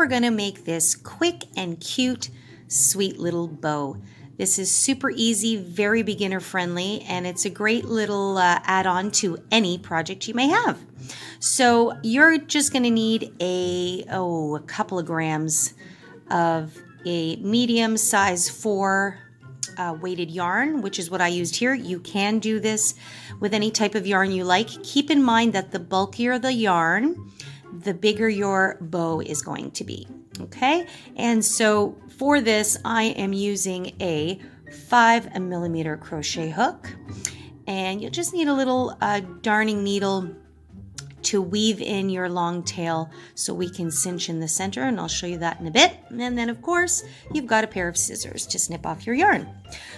we're going to make this quick and cute, sweet little bow. This is super easy, very beginner friendly, and it's a great little add-on to any project you may have. So you're just going to need a couple of grams of a medium size 4 weighted yarn, which is what I used here. You can do this with any type of yarn you like. Keep in mind that the bulkier the yarn, the bigger your bow is going to be. Okay, and so for this I am using a 5mm crochet hook, and you'll just need a little darning needle to weave in your long tail so we can cinch in the center, and I'll show you that in a bit. And then of course you've got a pair of scissors to snip off your yarn.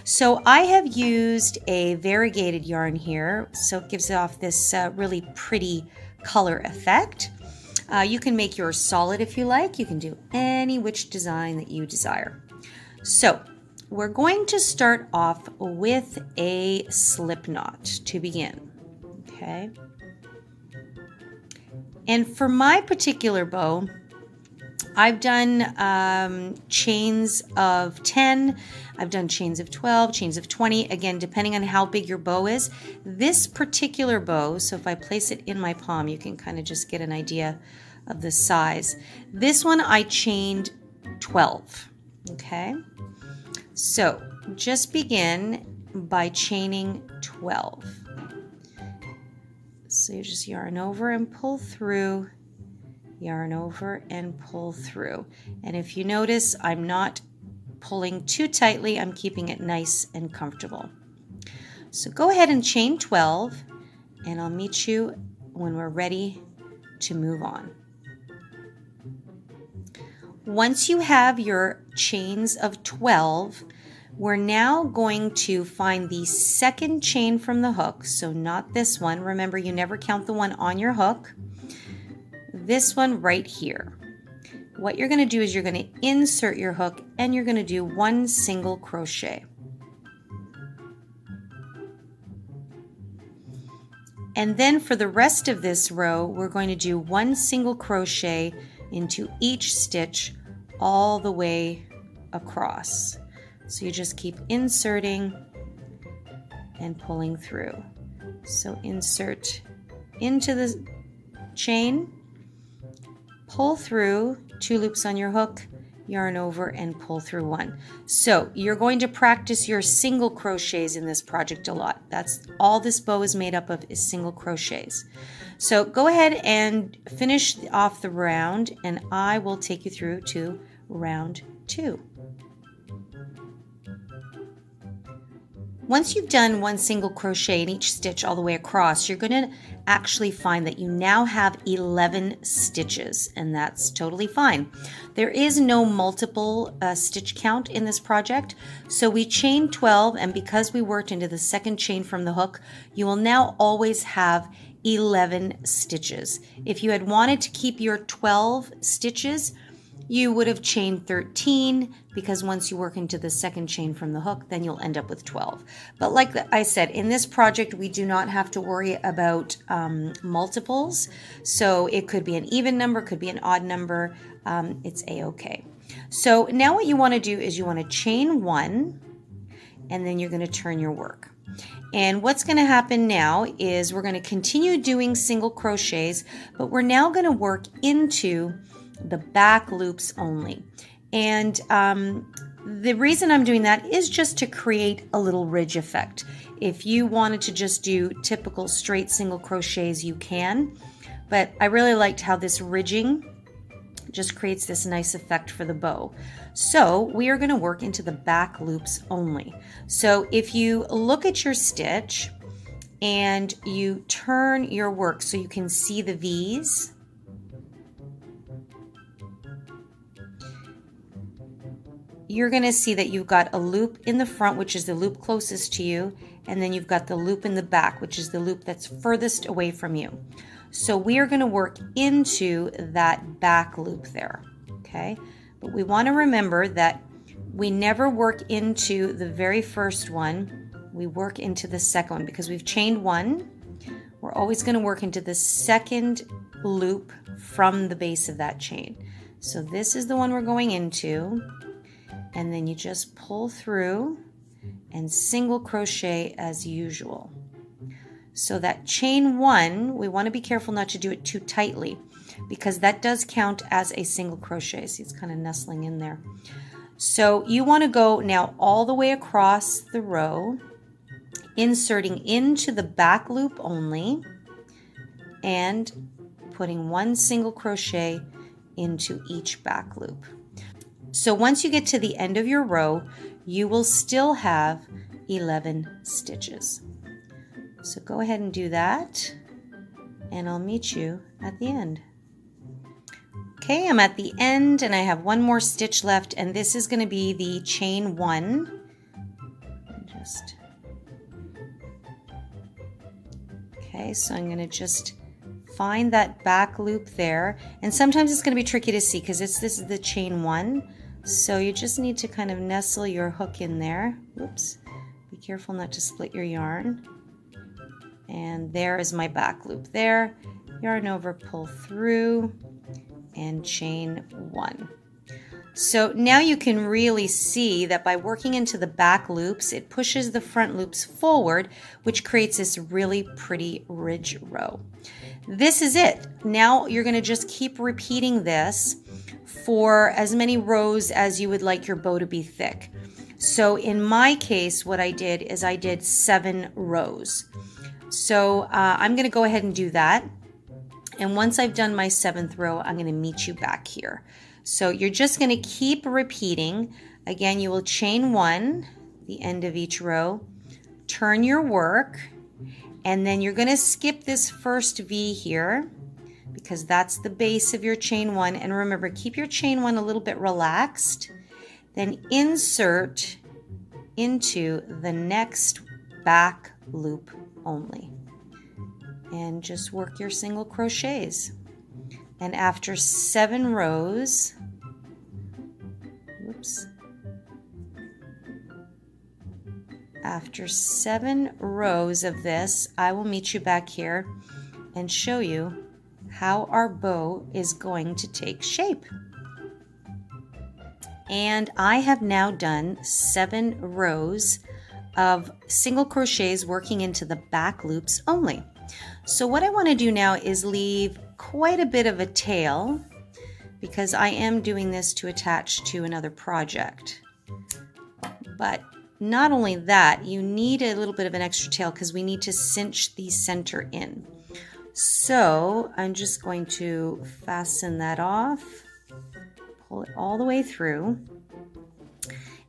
So I have used a variegated yarn here, so it gives off this really pretty color effect. You can make yours solid if you like. You can do any which design that you desire. So we're going to start off with a slip knot to begin. Okay. And for my particular bow, I've done chains of 10, I've done chains of 12, chains of 20, again, depending on how big your bow is. This particular bow, so if I place it in my palm, you can kind of just get an idea of the size. This one I chained 12, okay? So just begin by chaining 12. So you just yarn over and pull through, yarn over and pull through. And if you notice, I'm not pulling too tightly, I'm keeping it nice and comfortable. So go ahead and chain 12, and I'll meet you when we're ready to move on. Once you have your chains of 12, we're now going to find the second chain from the hook, so not this one. Remember, you never count the one on your hook. This one right here. What you're going to do is you're going to insert your hook and you're going to do 1 single crochet. And then for the rest of this row, we're going to do 1 single crochet into each stitch all the way across. So you just keep inserting and pulling through. So insert into the chain, pull through, 2 loops on your hook, yarn over and pull through 1. So you're going to practice your single crochets in this project a lot. That's all this bow is made up of, is single crochets. So go ahead and finish off the round, and I will take you through to round 2. Once you've done 1 single crochet in each stitch all the way across, you're going to actually find that you now have 11 stitches, and that's totally fine. There is no multiple stitch count in this project, so we chained 12, and because we worked into the second chain from the hook, you will now always have 11 stitches. If you had wanted to keep your 12 stitches, you would have chained 13, because once you work into the second chain from the hook, then you'll end up with 12. But like I said, in this project, we do not have to worry about multiples. So it could be an even number, could be an odd number. It's a-okay. So now what you want to do is you want to chain 1, and then you're going to turn your work. And what's going to happen now is we're going to continue doing single crochets, but we're now going to work into the back loops only. And the reason I'm doing that is just to create a little ridge effect. If you wanted to just do typical straight single crochets, you can, but I really liked how this ridging just creates this nice effect for the bow. So we are going to work into the back loops only. So if you look at your stitch and you turn your work so you can see the V's, you're going to see that you've got a loop in the front, which is the loop closest to you, and then you've got the loop in the back, which is the loop that's furthest away from you. So we are going to work into that back loop there, okay? But we want to remember that we never work into the very first one. We work into the second one because we've chained 1. We're always going to work into the second loop from the base of that chain. So this is the one we're going into, and then you just pull through and single crochet as usual. So that chain 1, we want to be careful not to do it too tightly because that does count as a single crochet. See, it's kind of nestling in there. So you want to go now all the way across the row, inserting into the back loop only and putting 1 single crochet into each back loop. So once you get to the end of your row, you will still have 11 stitches. So go ahead and do that, and I'll meet you at the end. Okay, I'm at the end and I have 1 more stitch left, and this is going to be the chain 1. Okay, so I'm going to just find that back loop there, and sometimes it's going to be tricky to see because this is the chain 1, so you just need to kind of nestle your hook in there. Oops, be careful not to split your yarn. And there is my back loop there. Yarn over, pull through, and chain 1. So now you can really see that by working into the back loops, it pushes the front loops forward, which creates this really pretty ridge row. This is it. Now you're going to just keep repeating this for as many rows as you would like your bow to be thick. So in my case, what I did is I did 7 rows. So I'm going to go ahead and do that. And once I've done my 7th row, I'm going to meet you back here. So you're just going to keep repeating. Again, you will chain 1, the end of each row, turn your work, and then you're going to skip this first V here because that's the base of your chain 1. And remember, keep your chain 1 a little bit relaxed. Then insert into the next back loop only. And just work your single crochets. And after 7 rows, after 7 rows of this, I will meet you back here and show you how our bow is going to take shape. And I have now done 7 rows of single crochets working into the back loops only. So what I want to do now is leave quite a bit of a tail because I am doing this to attach to another project. But not only that, you need a little bit of an extra tail because we need to cinch the center in. So I'm just going to fasten that off, pull it all the way through.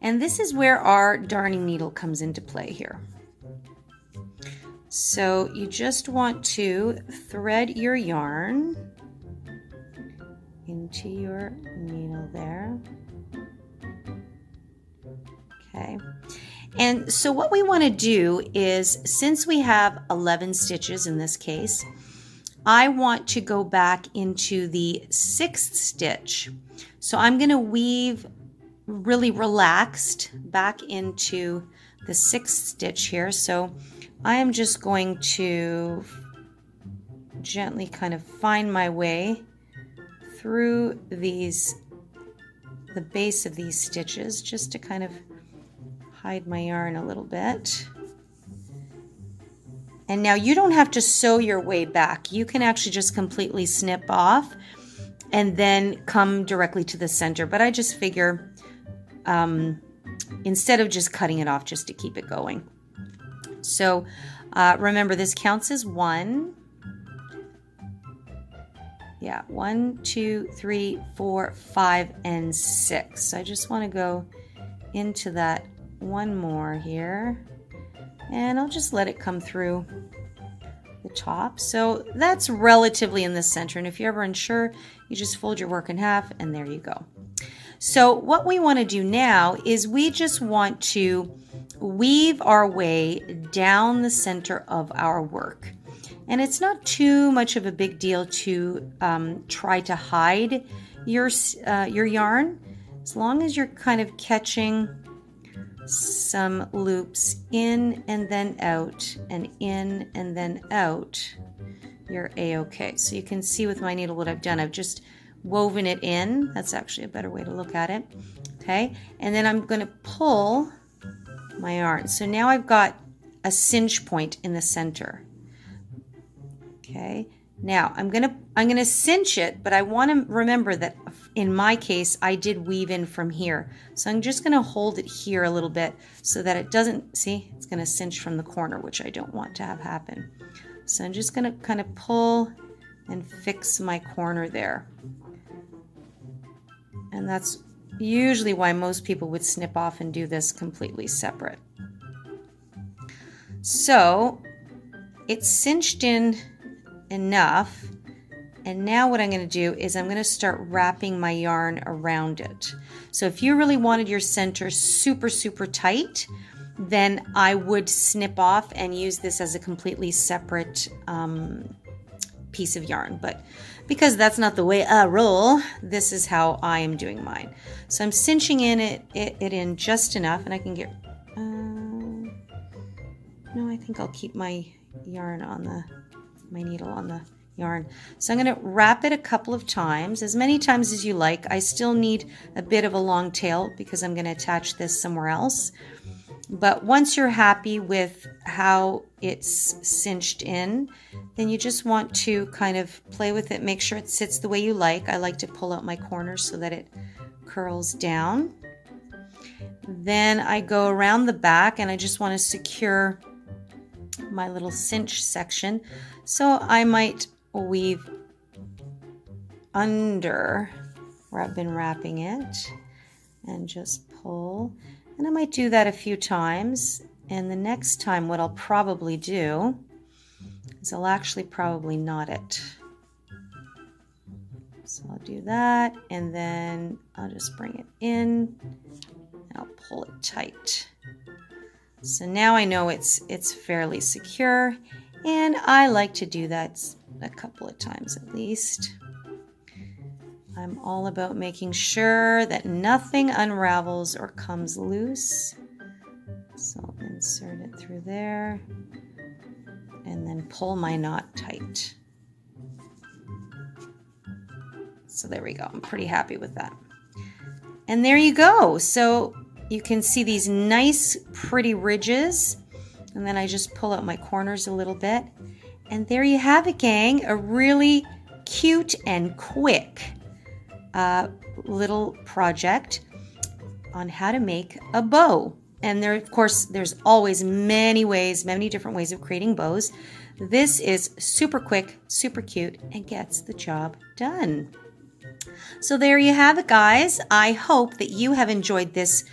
And this is where our darning needle comes into play here. So you just want to thread your yarn into your needle there. Okay. And so what we want to do is, since we have 11 stitches in this case, I want to go back into the 6th stitch. So I'm going to weave really relaxed back into the 6th stitch here. So I am just going to gently kind of find my way through the base of these stitches, just to kind of hide my yarn a little bit. And now you don't have to sew your way back. You can actually just completely snip off and then come directly to the center. But I just figure instead of just cutting it off, just to keep it going. So remember, this counts as 1. Yeah, 1, 2, 3, 4, 5, and 6. So I just want to go into that one more here, and I'll just let it come through the top. So that's relatively in the center, and if you're ever unsure, you just fold your work in half, and there you go. So what we want to do now is we just want to weave our way down the center of our work. And it's not too much of a big deal to try to hide your yarn, as long as you're kind of catching some loops in and then out, and in and then out, you're a-okay. So you can see with my needle what I've done. I've just woven it in. That's actually a better way to look at it. Okay, and then I'm going to pull my yarn. So now I've got a cinch point in the center. Okay, now I'm gonna cinch it, but I want to remember that in my case I did weave in from here. So I'm just gonna hold it here a little bit so that it doesn't, see, it's gonna cinch from the corner, which I don't want to have happen. So I'm just gonna kind of pull and fix my corner there. And that's usually why most people would snip off and do this completely separate. So it's cinched in enough, and now what I'm going to do is I'm going to start wrapping my yarn around it. So if you really wanted your center super tight, then I would snip off and use this as a completely separate piece of yarn. But because that's not the way I roll, this is how I am doing mine. So I'm cinching it in just enough, and I can get no, I think I'll keep my yarn on my needle on the yarn. So I'm going to wrap it a couple of times, as many times as you like. I still need a bit of a long tail because I'm going to attach this somewhere else. But once you're happy with how it's cinched in, then you just want to kind of play with it, make sure it sits the way you like. I like to pull out my corners so that it curls down. Then I go around the back and I just want to secure my little cinch section. So I might weave under where I've been wrapping it and just pull. And I might do that a few times. And the next time what I'll probably do is I'll actually probably knot it. So I'll do that, and then I'll just bring it in and I'll pull it tight. So now I know it's fairly secure, and I like to do that a couple of times at least. I'm all about making sure that nothing unravels or comes loose. So I'll insert it through there and then pull my knot tight. So there we go. I'm pretty happy with that. And there you go. So you can see these nice pretty ridges, and then I just pull out my corners a little bit, and there you have it, gang. A really cute and quick little project on how to make a bow. And there, of course, there's always many different ways of creating bows. This is super quick, super cute, and gets the job done. So there you have it, guys. I hope that you have enjoyed this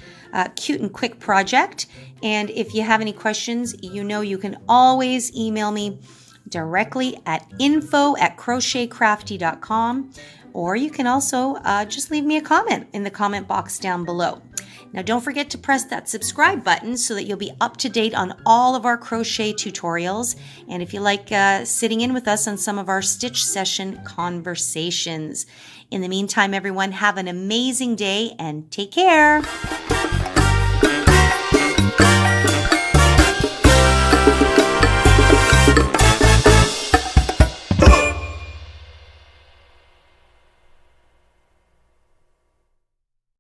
cute and quick project. And if you have any questions, you know you can always email me directly at info@crochetcrafty.com, or you can also just leave me a comment in the comment box down below. Now don't forget to press that subscribe button so that you'll be up to date on all of our crochet tutorials. And if you like sitting in with us on some of our stitch session conversations. In the meantime, everyone, have an amazing day and take care.